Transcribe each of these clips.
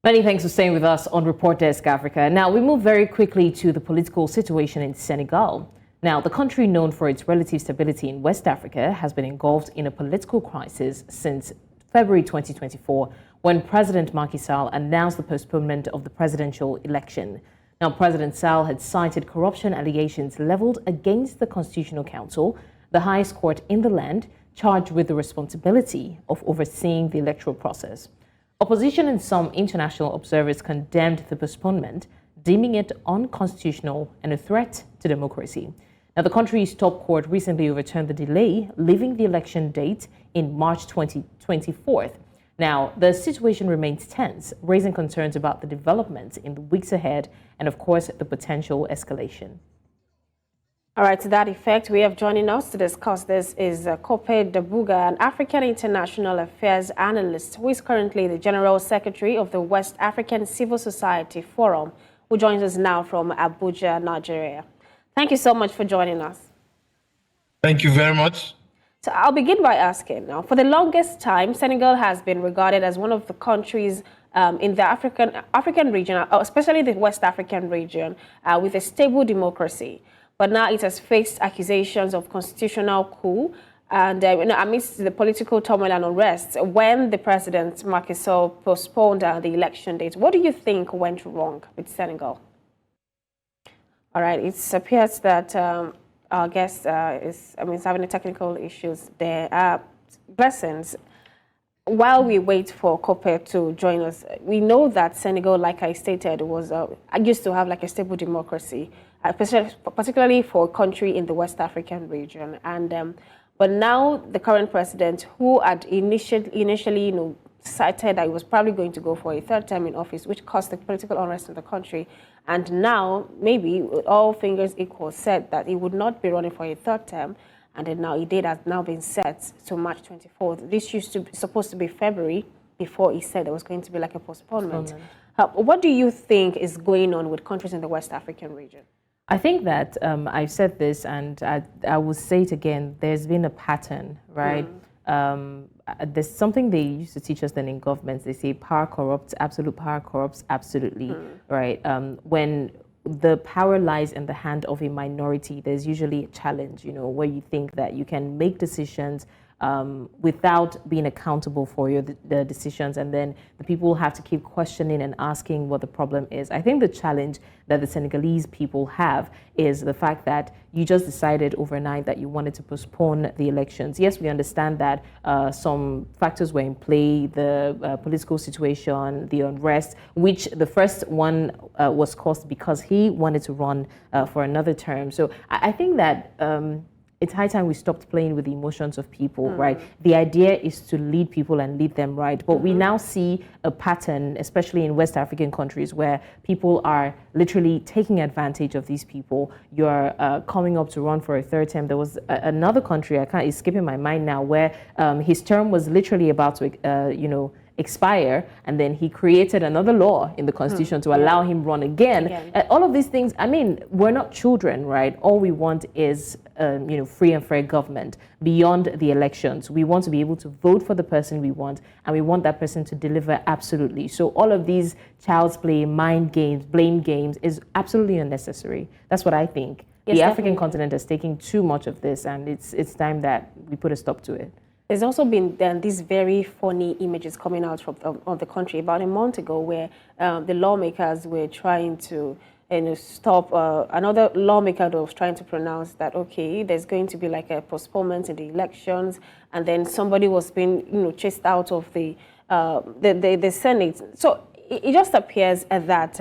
Many thanks for staying with us on Report Desk Africa. Now, we move very quickly to the political situation in Senegal. Now, the country known for its relative stability in West Africa has been engulfed in a political crisis since February 2024, when President Macky Sall announced the postponement of the presidential election. Now, President Sall had cited corruption allegations leveled against the Constitutional Council, the highest court in the land, charged with the responsibility of overseeing the electoral process. Opposition and some international observers condemned the postponement, deeming it unconstitutional and a threat to democracy. Now, the country's top court recently overturned the delay, leaving the election date in March 2024. Now, the situation remains tense, raising concerns about the developments in the weeks ahead and, of course, the potential escalation. All right, to that effect, we have joining us to discuss this is Kope Dabuga, an African International Affairs analyst, who is currently the General Secretary of the West African Civil Society Forum, who joins us now from Abuja, Nigeria. Thank you so much for joining us. Thank you very much. So I'll begin by asking now, for the longest time, Senegal has been regarded as one of the countries in the African region, especially the West African region, with a stable democracy. But now it has faced accusations of constitutional coup and amidst the political turmoil and unrest when the President Macky Sall postponed the election date. What do you think went wrong with Senegal? All right, it appears that our guest is having technical issues there. Blessings. While we wait for Kope to join us, we know that Senegal, like I stated, was used to have like a stable democracy, particularly for a country in the West African region. And but now the current president, who had initially cited that he was probably going to go for a third term in office, which caused the political unrest in the country, and now maybe all fingers equal said that he would not be running for a third term. And then now a date has now been set to March 24th. This supposed to be February before he said there was going to be like a postponement. What do you think is going on with countries in the West African region? I think that I've said this and I will say it again, there's been a pattern, right? There's something they used to teach us then in governments. They say power corrupts, absolute power corrupts absolutely, right? When the power lies in the hand of a minority, there's usually a challenge, where you think that you can make decisions without being accountable for the decisions, and then the people have to keep questioning and asking what the problem is. I think the challenge that the Senegalese people have is the fact that you just decided overnight that you wanted to postpone the elections. Yes, we understand that some factors were in play, the political situation, the unrest, which the first one was caused because he wanted to run for another term. So I think that it's high time we stopped playing with the emotions of people, right? The idea is to lead people and lead them right. But we now see a pattern, especially in West African countries, where people are literally taking advantage of these people. You're coming up to run for a third term. There was another country, it's skipping my mind now, where his term was literally about to, expire, and then he created another law in the constitution to allow him run again. All of these things, we're not children, right? All we want is free and fair government beyond the elections. We want to be able to vote for the person we want, and we want that person to deliver absolutely. So all of these child's play, mind games, blame games is absolutely unnecessary. That's what I think. Yes, the African continent is taking too much of this, and it's time that we put a stop to it. There's also been these very funny images coming out of the country about a month ago, where the lawmakers were trying to stop another lawmaker that was trying to pronounce that, okay, there's going to be like a postponement in the elections, and then somebody was being chased out of the Senate. So it just appears that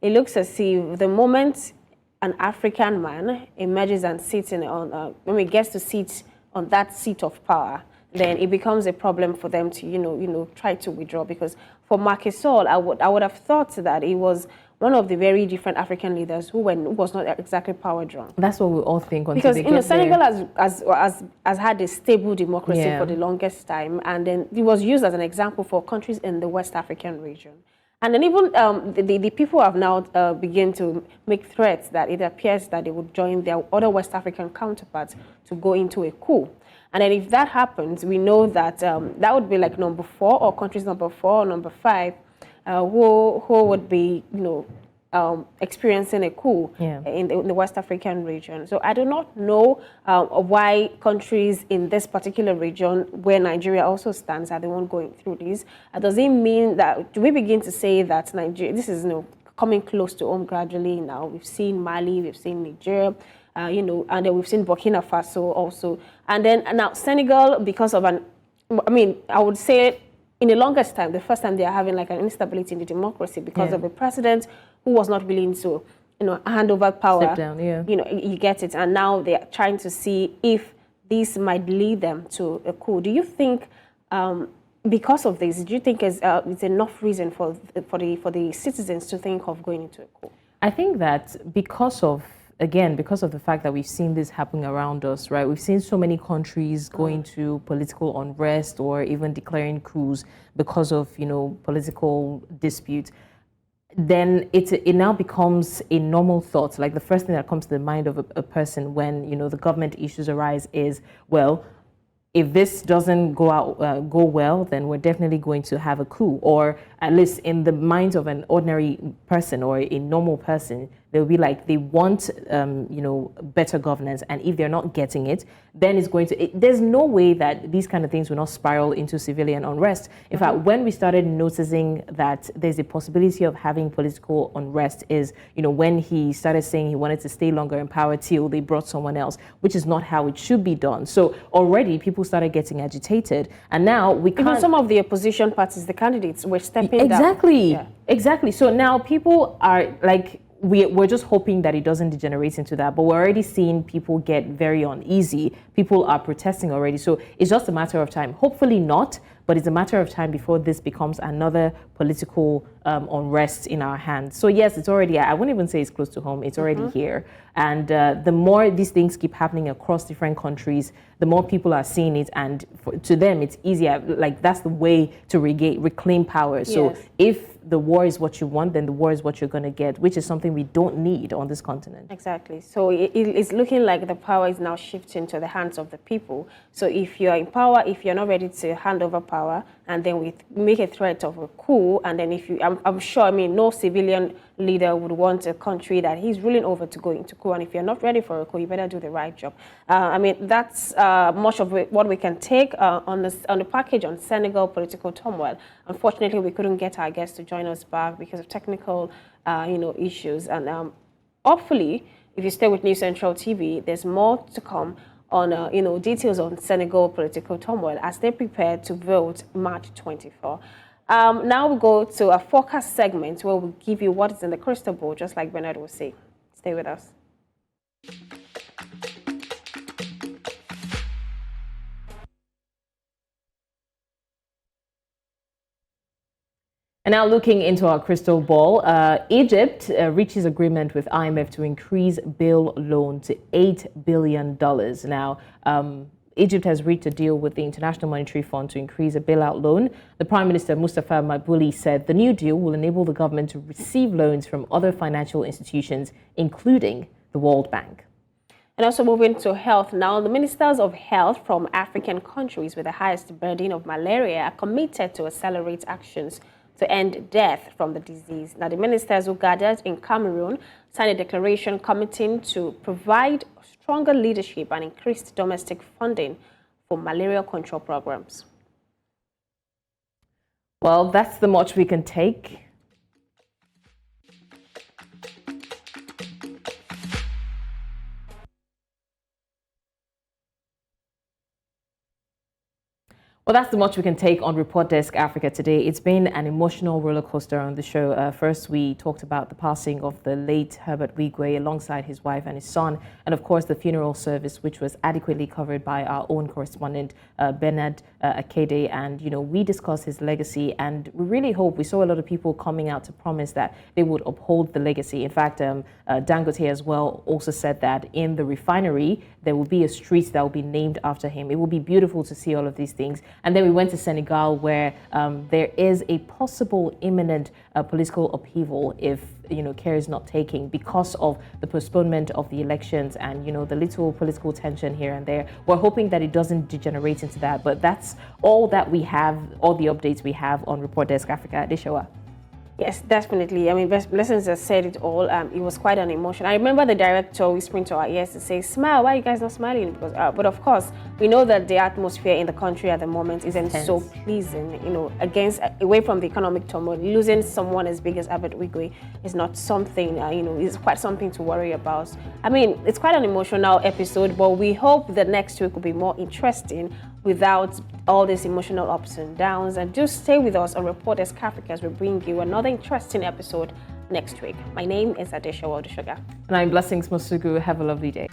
it looks as if the moment an African man emerges and sits when he gets to sit on that seat of power, then it becomes a problem for them to, try to withdraw. Because for Macky Sall, I would have thought that he was one of the very different African leaders who was not exactly power drunk. That's what we all think. Because Senegal has had a stable democracy for the longest time, and then it was used as an example for countries in the West African region. And then even the people have now begun to make threats that it appears that they would join their other West African counterparts to go into a coup. And then if that happens, we know that that would be like number 4 or countries number 4 or number 5 who would be, experiencing a coup Yeah. in the West African region. So I do not know why countries in this particular region, where Nigeria also stands, are the one going through this. Does it mean that, do we begin to say that Nigeria, this is coming close to home gradually now? We've seen Mali, we've seen Niger, and then we've seen Burkina Faso also. And then now Senegal, because of I would say in the longest time, the first time they are having like an instability in the democracy because of a president who was not willing to, hand over power. Step down, yeah. You get it. And now they are trying to see if this might lead them to a coup. Do you think, because of this, do you think it's enough reason for the citizens to think of going into a coup? I think that because of the fact that we've seen this happening around us, right? We've seen so many countries going to political unrest or even declaring coups because of, political disputes. Then it now becomes a normal thought. Like the first thing that comes to the mind of a person when, the government issues arise is, well, if this doesn't go well, then we're definitely going to have a coup. Or at least in the minds of an ordinary person or a normal person, they'll be like, they want, better governance. And if they're not getting it, then it's going to, there's no way that these kind of things will not spiral into civilian unrest. In fact, when we started noticing that there's a possibility of having political unrest is, when he started saying he wanted to stay longer in power till they brought someone else, which is not how it should be done. So already people started getting agitated. And now we can't... Even some of the opposition parties, the candidates, were stepping Exactly. down. Exactly. So now people are like, we're just hoping that it doesn't degenerate into that, but we're already seeing people get very uneasy. People are protesting already. So it's just a matter of time. Hopefully not, but it's a matter of time before this becomes another political unrest in our hands. So yes, it's already, I wouldn't even say it's close to home, it's already here. And the more these things keep happening across different countries, the more people are seeing it, and to them it's easier, like that's the way to reclaim power. So if the war is what you want, then the war is what you're going to get, which is something we don't need on this continent. Exactly. So it's looking like the power is now shifting to the hands of the people. So if you're in power, if you're not ready to hand over power, and then we make a threat of a coup, and then if you, I'm sure, no civilian leader would want a country that he's ruling over to go into coup. And if you're not ready for a coup, you better do the right job. That's much of what we can take on the package on Senegal political turmoil. Unfortunately, we couldn't get our guests to join us back because of technical, issues. And hopefully, if you stay with New Central TV, there's more to come on, details on Senegal political turmoil as they prepare to vote March 24. Now we go to a forecast segment where we give you what is in the crystal ball, just like Bernard will say. Stay with us. And now looking into our crystal ball, Egypt reaches agreement with IMF to increase bail loan to $8 billion. Now, Egypt has reached a deal with the International Monetary Fund to increase a bailout loan. The Prime Minister, Mustafa Mabouli, said the new deal will enable the government to receive loans from other financial institutions, including the World Bank. And also moving to health now, the ministers of health from African countries with the highest burden of malaria are committed to accelerate actions to end death from the disease. Now, the ministers who gathered in Cameroon signed a declaration committing to provide stronger leadership and increased domestic funding for malaria control programs. Well, that's the much we can take. Well, that's the much we can take on Report Desk Africa today. It's been an emotional roller coaster on the show. First, we talked about the passing of the late Herbert Wigwe alongside his wife and his son, and of course the funeral service, which was adequately covered by our own correspondent, Bernard Akede. And, we discussed his legacy, and we really hope, we saw a lot of people coming out to promise that they would uphold the legacy. In fact, Dangote as well also said that in the refinery, there will be a street that will be named after him. It will be beautiful to see all of these things. And then we went to Senegal, where there is a possible imminent political upheaval if, care is not taken because of the postponement of the elections and, the little political tension here and there. We're hoping that it doesn't degenerate into that. But that's all that we have, all the updates we have on Report Desk Africa. Adesewa. Yes, definitely. I mean, Blessings has said it all. It was quite an emotion. I remember the director whispering to our ears to say, "Smile, why are you guys not smiling?" Because, but of course, we know that the atmosphere in the country at the moment isn't so pleasing. You know, away from the economic turmoil, losing someone as big as Abed Wigwe is not something. Is quite something to worry about. I mean, it's quite an emotional episode, but we hope that next week will be more interesting without all these emotional ups and downs. And do stay with us on Report Desk Africa as we bring you another interesting episode next week. My name is Adesewa Odusoga. And I'm Blessings Mosugu. Have a lovely day.